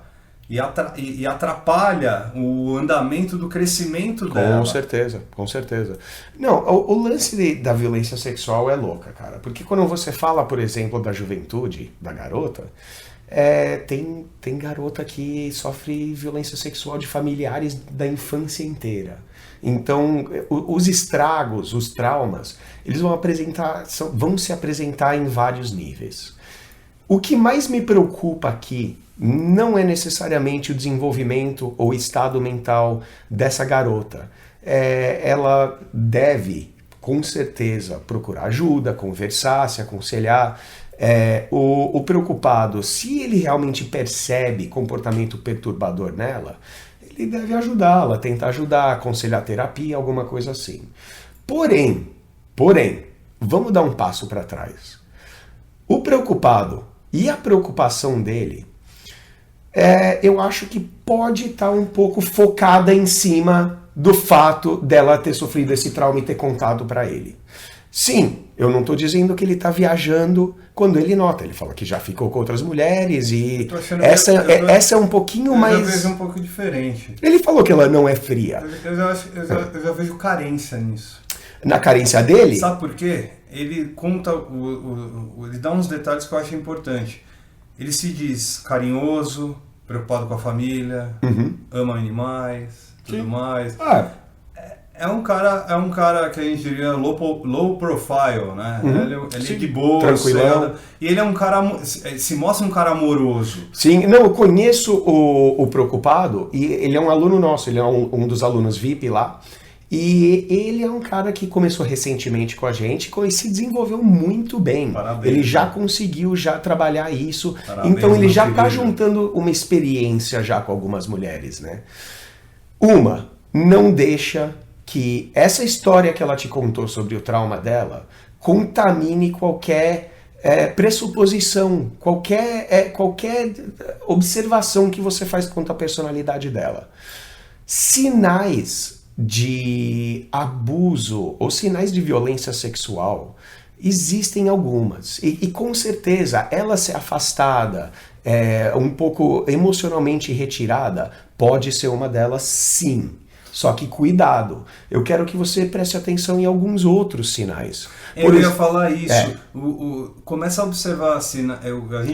e atrapalha o andamento do crescimento dela. Com certeza. Não, o lance da violência sexual é louca, cara. Porque quando você fala, por exemplo, da juventude, da garota... tem garota que sofre violência sexual de familiares da infância inteira. Então, os estragos, os traumas, eles vão se apresentar em vários níveis. O que mais me preocupa aqui não é necessariamente o desenvolvimento ou estado mental dessa garota. Ela deve, com certeza, procurar ajuda, conversar, se aconselhar. O preocupado, se ele realmente percebe comportamento perturbador nela, ele deve ajudá-la, tentar ajudar, aconselhar terapia, alguma coisa assim. Porém, vamos dar um passo para trás. O preocupado e a preocupação dele, eu acho que pode estar um pouco focada em cima do fato dela ter sofrido esse trauma e ter contado para ele. Sim, eu não estou dizendo que ele está viajando quando ele nota. Ele fala que já ficou com outras mulheres e essa é um pouquinho mais... Eu vejo um pouco diferente. Ele falou que ela não é fria. Eu já vejo carência nisso. Na carência dele? Sabe por quê? Ele conta, ele dá uns detalhes que eu acho importante. Ele se diz carinhoso, preocupado com a família, ama animais, tudo mais. É um cara que a gente diria low profile, né? Ele é de boa, tranquilão. E ele é um cara, se mostra um cara amoroso. Sim, não, eu conheço o preocupado e ele é um aluno nosso, ele é um dos alunos VIP lá. E ele é um cara que começou recentemente com a gente e se desenvolveu muito bem. Parabéns, ele já conseguiu trabalhar isso. Parabéns, então ele já está querido. juntando uma experiência já com algumas mulheres, né? Não deixa que essa história que ela te contou sobre o trauma dela contamine qualquer pressuposição, qualquer observação que você faz quanto à personalidade dela. Sinais de abuso ou sinais de violência sexual existem algumas. E com certeza ela ser afastada, um pouco emocionalmente retirada, pode ser uma delas, sim. Só que cuidado, eu quero que você preste atenção em alguns outros sinais. Eu ia falar isso. Começa a observar assim, a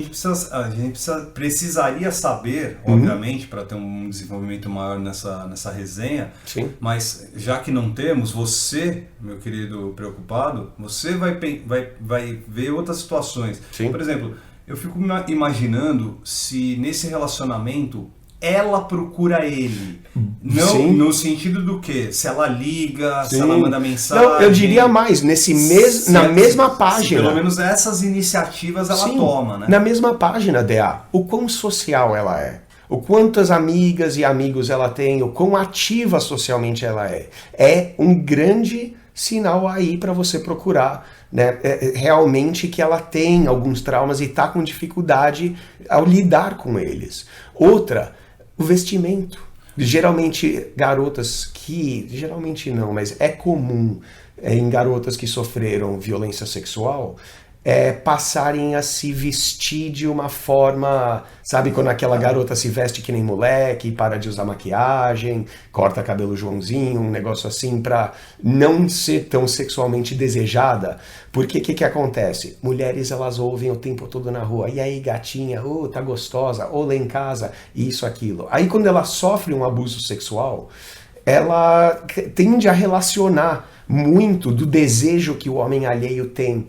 gente precisaria saber, obviamente, para ter um desenvolvimento maior nessa resenha. Sim. Mas já que não temos, você, meu querido preocupado, você vai ver outras situações. Sim. Por exemplo, eu fico imaginando se nesse relacionamento ela procura ele. Não, sim. No sentido do quê? Se ela liga, Sim. se ela manda mensagem. Não, eu diria mais, na mesma página. Pelo menos essas iniciativas ela Sim, toma, né? Na mesma página, DA, o quão social ela é. O quantas amigas e amigos ela tem, o quão ativa socialmente ela é. É um grande sinal aí para você procurar, né, realmente que ela tem alguns traumas e está com dificuldade ao lidar com eles. Outra, o vestimento. Geralmente geralmente não, mas é comum em garotas que sofreram violência sexual passarem a se vestir de uma forma, sabe, quando aquela garota se veste que nem moleque, para de usar maquiagem, corta cabelo Joãozinho, um negócio assim, pra não ser tão sexualmente desejada. Porque o que acontece? Mulheres, elas ouvem o tempo todo na rua, e aí gatinha, tá gostosa, ou lá em casa, isso, aquilo. Aí quando ela sofre um abuso sexual, ela tende a relacionar muito do desejo que o homem alheio tem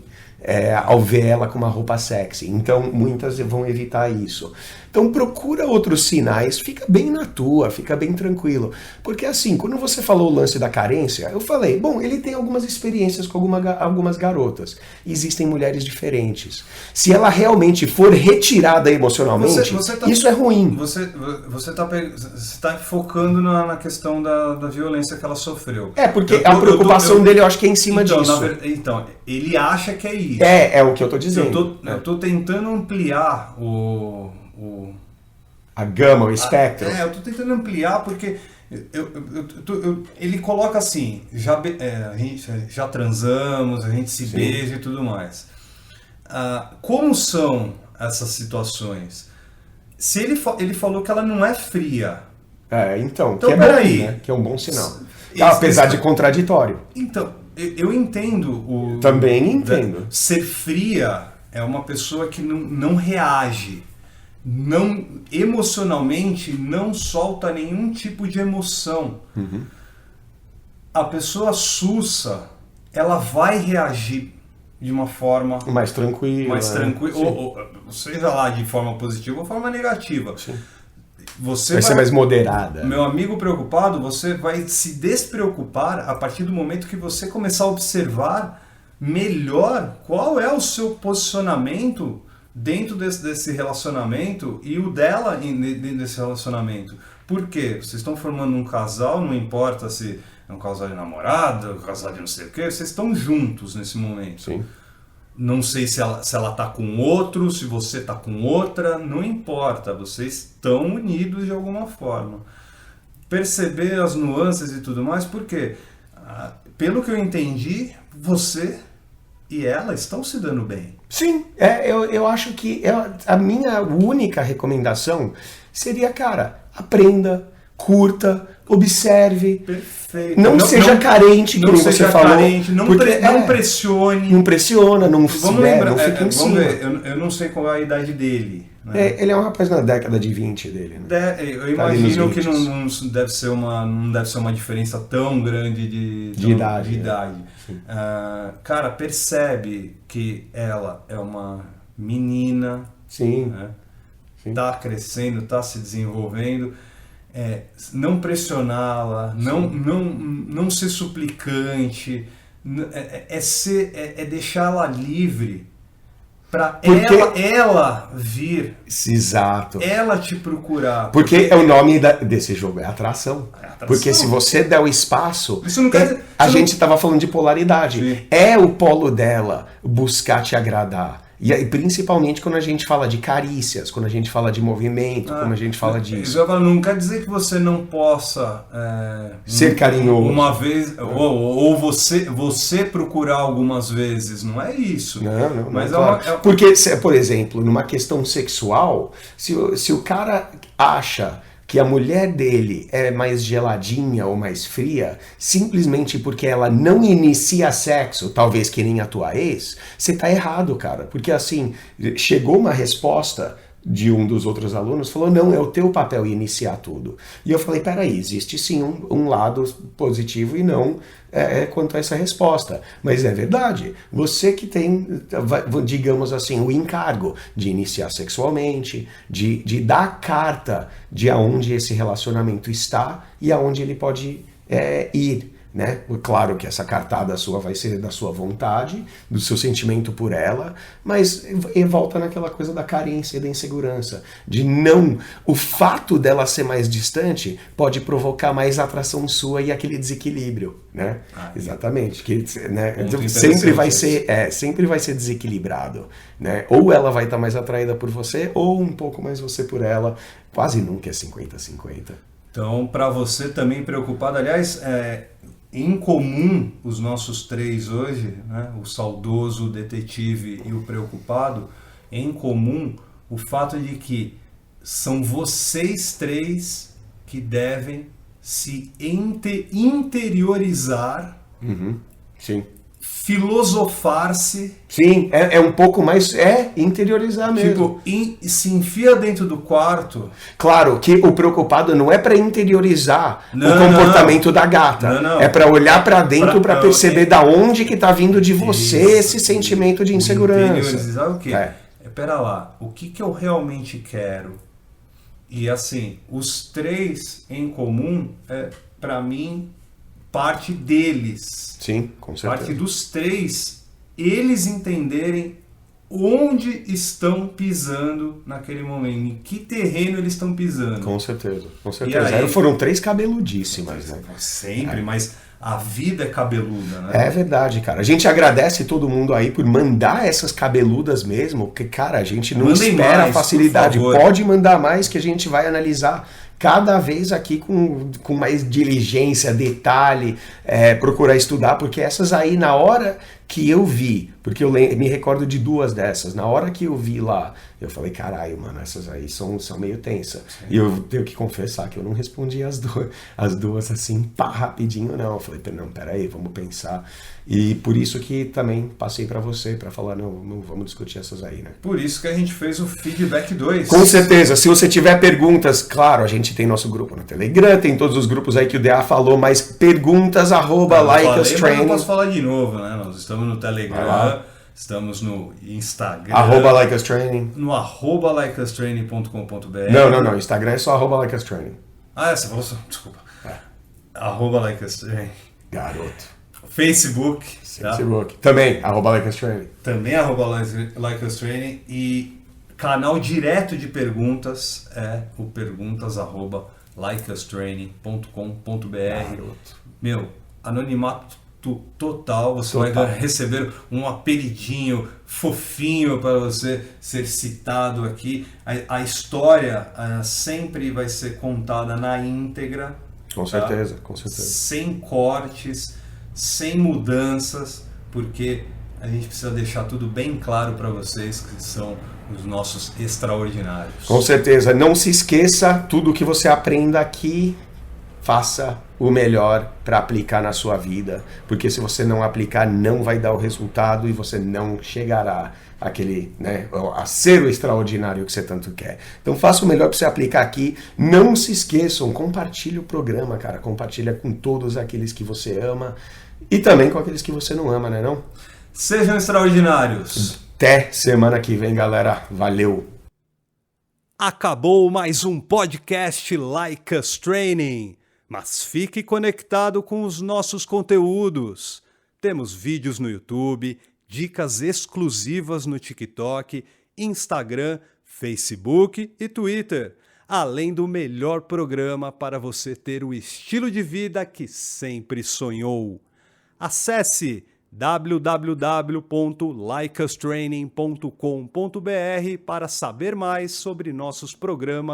ao ver ela com uma roupa sexy. Então muitas vão evitar isso. Então procura outros sinais, fica bem na tua, fica bem tranquilo. Porque assim, quando você falou o lance da carência, eu falei, bom, ele tem algumas experiências com algumas garotas. Existem mulheres diferentes. Se ela realmente for retirada emocionalmente, isso é ruim. Você tá focando na questão da violência que ela sofreu. Porque a preocupação dele eu acho que é em cima disso. Então, ele acha que é isso. É o que eu tô dizendo. Eu tô tentando ampliar a gama, o espectro. Eu tô tentando ampliar porque ele coloca assim, a gente já transamos, a gente se Sim. beija e tudo mais. Como são essas situações? Se ele falou que ela não é fria. Então Então que é peraí. bom, né? Que é um bom sinal. Apesar de contraditório. Então, eu entendo Também entendo. Ser fria é uma pessoa que não reage. Emocionalmente não solta nenhum tipo de emoção. A pessoa sussa, ela vai reagir de uma forma mais tranquila, ou seja lá, de forma positiva ou forma negativa. Sim. Você vai ser mais moderada. Meu amigo preocupado, você vai se despreocupar a partir do momento que você começar a observar melhor qual é o seu posicionamento dentro desse relacionamento e o dela dentro desse relacionamento. Por quê? Vocês estão formando um casal, não importa se é um casal de namorada, um casal de não sei o quê, vocês estão juntos nesse momento. Sim. Não sei se ela tá com outro, se você tá com outra, não importa, vocês estão unidos de alguma forma. Perceber as nuances e tudo mais, porque, pelo que eu entendi, você e ela estão se dando bem. Sim, eu acho que a minha única recomendação seria, cara, aprenda, curta, observe. Perfeito. Não seja carente, como você falou. Carente, não pressione. Não pressiona, não Vamos lembrar, não fica em vamos cima. ver, eu não sei qual é a idade dele. Né? Ele é um rapaz na década de 20 dele. Né? Eu imagino que não deve ser uma diferença tão grande de idade. Cara, percebe que ela é uma menina. Sim. Né? Tá crescendo, tá se desenvolvendo. Não pressioná-la, não ser suplicante, deixá-la livre para ela vir, exato, ela te procurar. Porque o nome desse jogo é atração. Porque se você der o espaço, isso não quer dizer, a gente estava falando de polaridade. Sim. É o polo dela buscar te agradar. E aí, principalmente quando a gente fala de carícias, quando a gente fala de movimento, quando a gente fala disso. Não quer dizer que você não possa ser carinhoso uma vez, ou você procurar algumas vezes, não é isso. Não, mas claro. Porque, por exemplo, numa questão sexual, se o cara acha que a mulher dele é mais geladinha ou mais fria, simplesmente porque ela não inicia sexo, talvez que nem a tua ex, você tá errado, cara. Porque assim, chegou uma resposta de um dos outros alunos, falou, não, é o teu papel iniciar tudo. E eu falei, peraí, existe sim um lado positivo e não quanto a essa resposta. Mas é verdade, você que tem, digamos assim, o encargo de iniciar sexualmente, de dar carta de aonde esse relacionamento está e aonde ele pode ir. Né? Claro que essa cartada sua vai ser da sua vontade, do seu sentimento por ela, mas volta naquela coisa da carência e da insegurança, de não, o fato dela ser mais distante pode provocar mais atração sua e aquele desequilíbrio, né? Exatamente, que né? sempre vai ser desequilibrado, né? Ou ela vai estar mais atraída por você ou um pouco mais você por ela, quase nunca é 50-50. Então, para você também preocupado, aliás, em comum, os nossos três hoje, né, o saudoso, o detetive e o preocupado, em comum o fato de que são vocês três que devem se interiorizar, Sim. filosofar-se. Sim, é um pouco mais, interiorizar mesmo. Tipo, se enfia dentro do quarto. Claro que o preocupado não é para interiorizar o comportamento da gata. Não. É para olhar para dentro para perceber da onde que tá vindo de você esse sentimento de insegurança. Interiorizar o quê? Pera lá, o que eu realmente quero? E assim, os três em comum, para mim, parte deles. Sim, com certeza. Parte dos três, eles entenderem onde estão pisando naquele momento, em que terreno eles estão pisando. Com certeza. E aí, foram três cabeludíssimas, né? Sempre, mas a vida é cabeluda, né? É verdade, cara. A gente agradece todo mundo aí por mandar essas cabeludas mesmo, porque, cara, a gente não espera mais, a facilidade. por favor. Pode mandar mais que a gente vai analisar cada vez aqui com mais diligência, detalhe, procurar estudar, porque essas aí, na hora que eu vi, porque eu me recordo de duas dessas, na hora que eu vi lá, eu falei, caralho, mano, essas aí são meio tensas. E eu tenho que confessar que eu não respondi as duas assim, pá, rapidinho, não. Eu falei, não, peraí, vamos pensar. E por isso que também passei pra você, pra falar, não vamos discutir essas aí, né? Por isso que a gente fez o Feedback 2. Com certeza, se você tiver perguntas, claro, a gente tem nosso grupo no Telegram, tem todos os grupos aí que o DA falou, mas perguntas, @LikeUsTraining. Eu posso falar de novo, né? Nós estamos no Telegram, estamos no Instagram. @LikeUsTraining. No @likeustraining.com.br. Não, Instagram é só @LikeUsTraining. Você falou só, desculpa. @LikeUsTraining. Garoto. Facebook. Facebook. Também, @LikeUsTraining. Também @LikeUsTraining. E Canal direto de perguntas é o perguntas@likeustraining.com.br. Meu, anonimato total, você vai receber um apelidinho fofinho para você ser citado aqui. A história sempre vai ser contada na íntegra. Com certeza, com certeza. Sem cortes, sem mudanças, porque a gente precisa deixar tudo bem claro para vocês que são os nossos extraordinários. Com certeza. Não se esqueça, tudo que você aprenda aqui, faça o melhor para aplicar na sua vida, porque se você não aplicar, não vai dar o resultado e você não chegará a ser o extraordinário que você tanto quer. Então faça o melhor para você aplicar aqui. Não se esqueçam, compartilhe o programa, cara. Compartilha com todos aqueles que você ama e também com aqueles que você não ama, né não? Sejam extraordinários. Até semana que vem, galera. Valeu! Acabou mais um podcast Like Us Training. Mas fique conectado com os nossos conteúdos. Temos vídeos no YouTube, dicas exclusivas no TikTok, Instagram, Facebook e Twitter, além do melhor programa para você ter o estilo de vida que sempre sonhou. Acesse www.likeustraining.com.br para saber mais sobre nossos programas